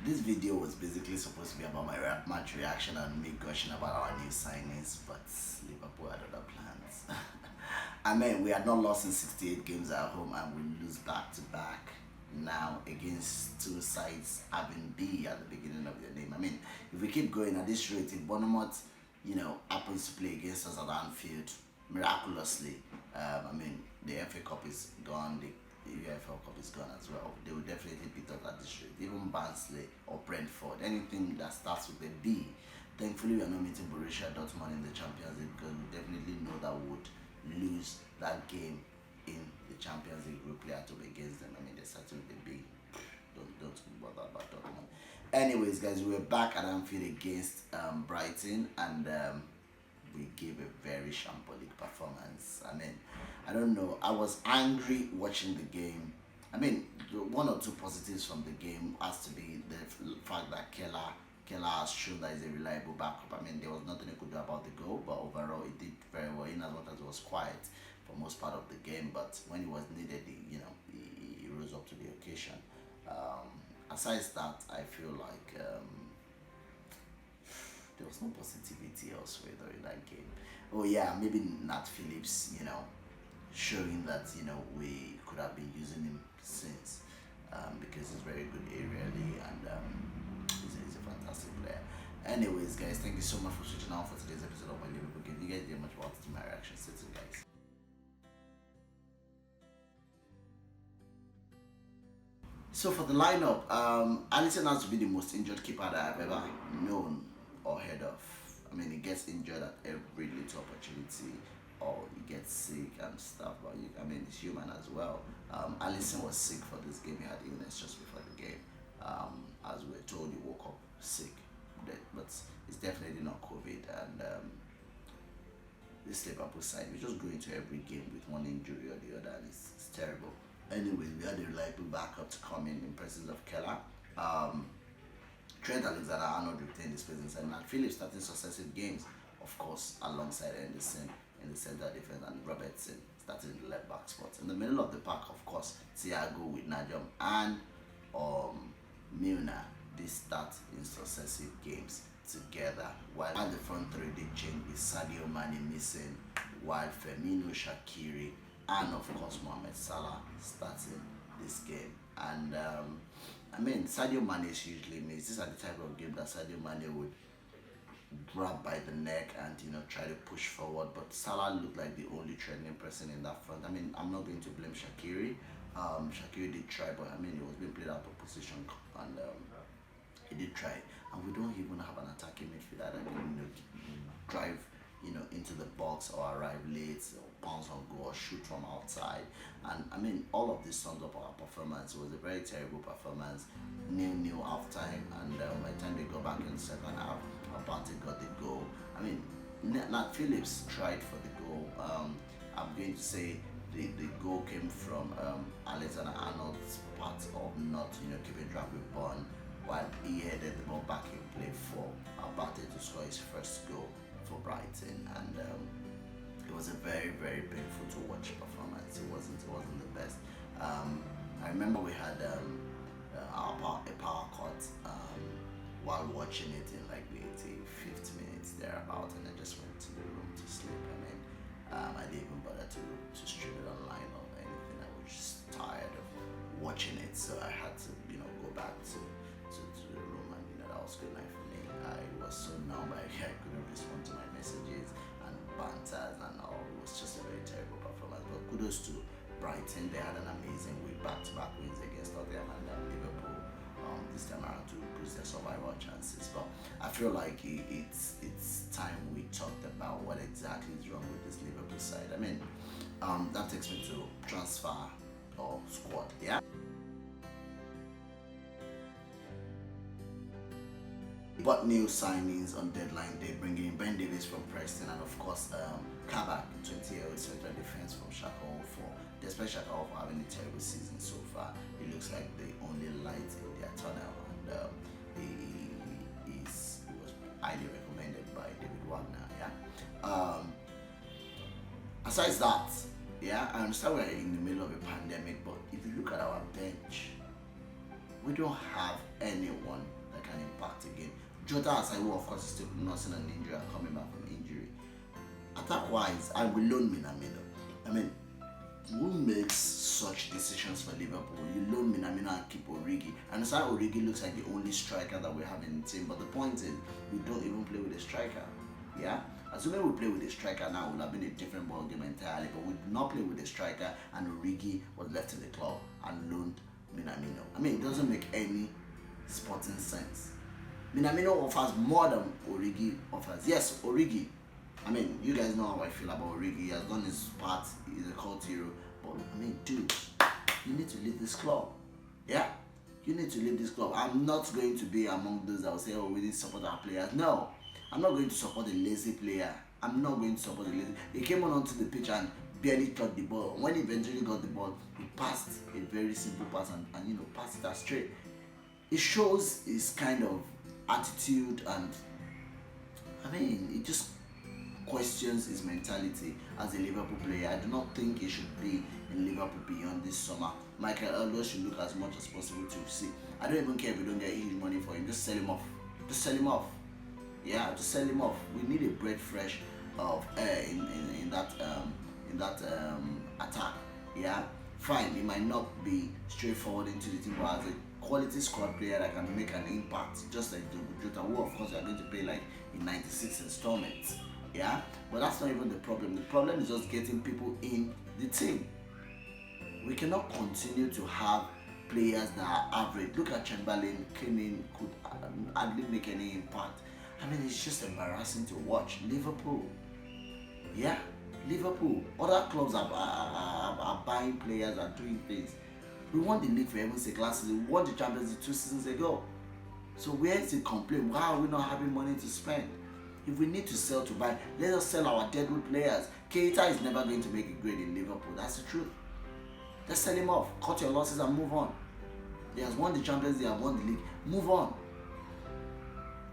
This video was basically supposed to be about my match reaction and me gushing about our new signings, but Liverpool had other plans. I mean, we had not lost in 68 games at home and we lose back to back now against two sides having B at the beginning of their name. I mean, if we keep going at this rate, if Bournemouth, happens to play against us at Anfield, miraculously, the FA Cup is gone, the UEFA Cup is gone as well. They will definitely beat us at this rate. Even Barnsley or Brentford, anything that starts with a B. Thankfully, we are not meeting Borussia Dortmund in the Champions League because we definitely know that we would lose that game in the Champions League group play at home against them. I mean, they're starting with a B. Don't bother about Dortmund. Anyways, guys, we were back at Anfield against Brighton, and we gave a very shambolic performance. I mean, I don't know. I was angry watching the game. I mean, one or two positives from the game has to be the fact that Keller has shown that he's a reliable backup. I mean, there was nothing he could do about the goal, but overall, he did very well. In as much as it was quiet for most part of the game, but when he was needed, he rose up to the occasion. Aside that, I feel like there was no positivity elsewhere during that game. Oh yeah, maybe Nat Phillips, showing that we could have been using him since, because he's very good aerially and he's a fantastic player. Anyways, guys, thank you so much for switching out for today's episode of my Liverpool game. You guys did much about my reaction. See you guys. So for the lineup, Alisson has to be the most injured keeper that I've ever known or heard of. I mean, he gets injured at every little opportunity, or he gets sick and stuff. But he's human as well. Alisson was sick for this game. He had illness just before the game. As we were told, he woke up sick, but it's definitely not COVID. And this Liverpool side, we just go into every game with one injury or the other, and it's terrible. Anyways, we had a reliable backup to come in presence of Keller. Trent Alexander-Arnold retained his presence, and Nat Phillips starting successive games, of course, alongside Henderson in the centre defence and Robertson starting in the left back spot. In the middle of the pack, of course, Thiago with Najum and Milner, they start in successive games together, while at the front three they change with Sadio Mane missing, while Firmino, Shaqiri and of course Mohamed Salah starting this game. And Sadio Mane is usually missed. These are the type of game that Sadio Mane would grab by the neck and try to push forward, but Salah looked like the only trending person in that front. I'm not going to blame Shaqiri. Shaqiri did try, but he was being played out of position, and he did try. And we don't even have an attacking midfielder that can drive into the box or arrive late or bounce on goal or shoot from outside. And all of this sums up our performance. It was a very terrible performance. 0-0 half time, and by the time they got back in the second half, Alzate got the goal. Nat Phillips tried for the goal. I'm going to say the goal came from Alexander-Arnold's part of not keeping track with ball, while he headed the ball back in play for Alzate to score his first goal for Brighton. And it was a very, very painful to watch performance. It wasn't the best. I remember we had a power cut while watching it in like the 85th minute thereabout, and I just went to the room to sleep. I didn't even bother to stream it online or anything. I was just tired of watching it, so I had to go back to the room, and that was good night for me. I was so numb, I couldn't respond to my messages and banters and all. It was just a very terrible performance, but kudos to Brighton. They had an amazing week, back-to-back wins against Tottenham and Liverpool this time around to boost their survival chances. But I feel like it's time we talked about what exactly is wrong with this Liverpool side. That takes me to transfer or squad. Yeah. But new signings on deadline day, bringing in Ben Davies from Preston and of course Kabak, 20-year-old central defense from Schalke 04. Despite Schalke 04 having a terrible season so far, it looks like the only light in their tunnel, and he was highly recommended by David Wagner. Yeah. Aside that, yeah, I understand we're in the middle of a pandemic, but if you look at our bench, We don't have anyone that can impact again. Jota Asaiwo, of course, is still nursing an injury and coming back from injury. Attack wise, I will loan Minamino. I mean, who makes such decisions for Liverpool? You loan Minamino and keep Origi. And aside Origi looks like the only striker that we have in the team, but the point is, we don't even play with a striker. Yeah? Assuming we play with a striker now, it would have been a different ball game entirely, but we did not play with a striker and Origi was left in the club and loaned Minamino. I mean, it doesn't make any sporting sense. Minamino offers more than Origi offers. Yes, Origi. I mean, you guys know how I feel about Origi. He has done his part. He's a cult hero. But, I mean, dude, you need to leave this club. Yeah? You need to leave this club. I'm not going to be among those that will say, oh, we need to support our players. No. I'm not going to support a lazy player. I'm not going to support a lazy. He came onto the pitch and barely got the ball. When he eventually got the ball, he passed a very simple pass and passed it straight. It shows his kind of attitude, and I mean, it just questions his mentality as a Liverpool player. I do not think he should be in Liverpool beyond this summer. Michael Elliott should look as much as possible to see. I don't even care if we don't get huge money for him. Just sell him off. Just sell him off. Yeah, just sell him off. We need a breath fresh of air in that attack. Yeah, fine. It might not be straightforward into the team, but as a quality squad player that can make an impact, just like Jota, who of course we are going to pay like in 96 installments. Yeah, but that's not even the problem. The problem is just getting people in the team. We cannot continue to have players that are average. Look at Chamberlain. Kane could hardly make any impact. I mean, it's just embarrassing to watch. Liverpool, yeah, Liverpool. Other clubs are buying players and doing things. We won the league for heaven's sake last season. We won the Champions League 2 seasons ago. So where is the complaint? Why are we not having money to spend? If we need to sell to buy, let us sell our deadwood players. Keita is never going to make a grade in Liverpool. That's the truth. Let's sell him off. Cut your losses and move on. He has won the Champions League, he has won the league. Move on.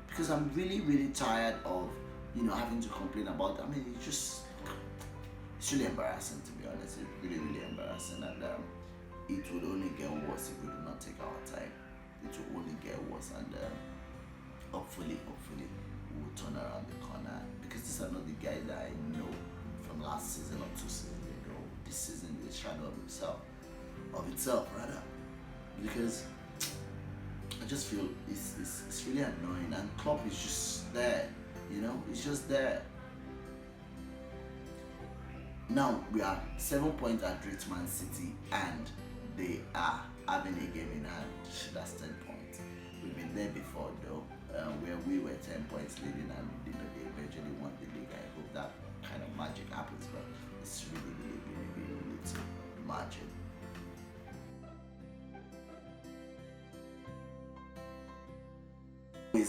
Because I'm really, really tired of having to complain about it. I mean, it's really embarrassing, to be honest. It's really, really embarrassing, and it will only get worse if we do not take our time. It will only get worse, and hopefully we'll turn around the corner, because these are not the guys that I know from last season or 2 seasons ago. This season is a shadow of itself rather, because I just feel it's really annoying, and Klopp is just there, it's just there. Now we are 7 points at Man City, and they are having a game in hand. That's 10 points. We've been there before though, where we were 10 points leading, and they eventually won the league. I hope that kind of magic happens, but it's really, really, really, really little margin.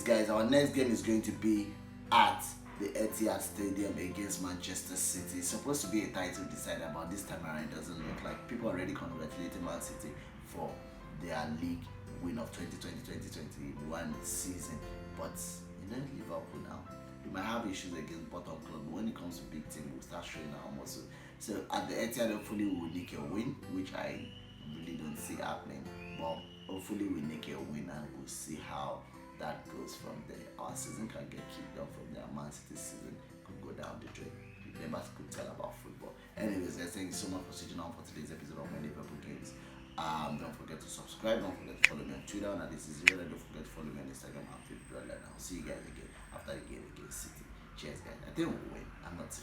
Guys, our next game is going to be at the Etihad Stadium against Manchester City. It's supposed to be a title decider, but this time around it doesn't look like. People are already congratulating Man City for their league win of 2020-2021 season. But Liverpool now, we might have issues against bottom club, but when it comes to big team, we'll start showing our muscle. So at the Etihad, hopefully we'll nick a win, which I really don't see happening. But hopefully we nick a win, and we'll see how that goes from there. Our season can get kicked off from there. Man City season could go down the drain. You never could tell about football. Anyways, guys, thank you so much for sitting down for today's episode of my Liverpool Games. Don't forget to subscribe. Don't forget to follow me on Twitter. And this is Zero. Don't forget to follow me on Instagram. I'll see you guys again after the game against City. Cheers, guys. I think we'll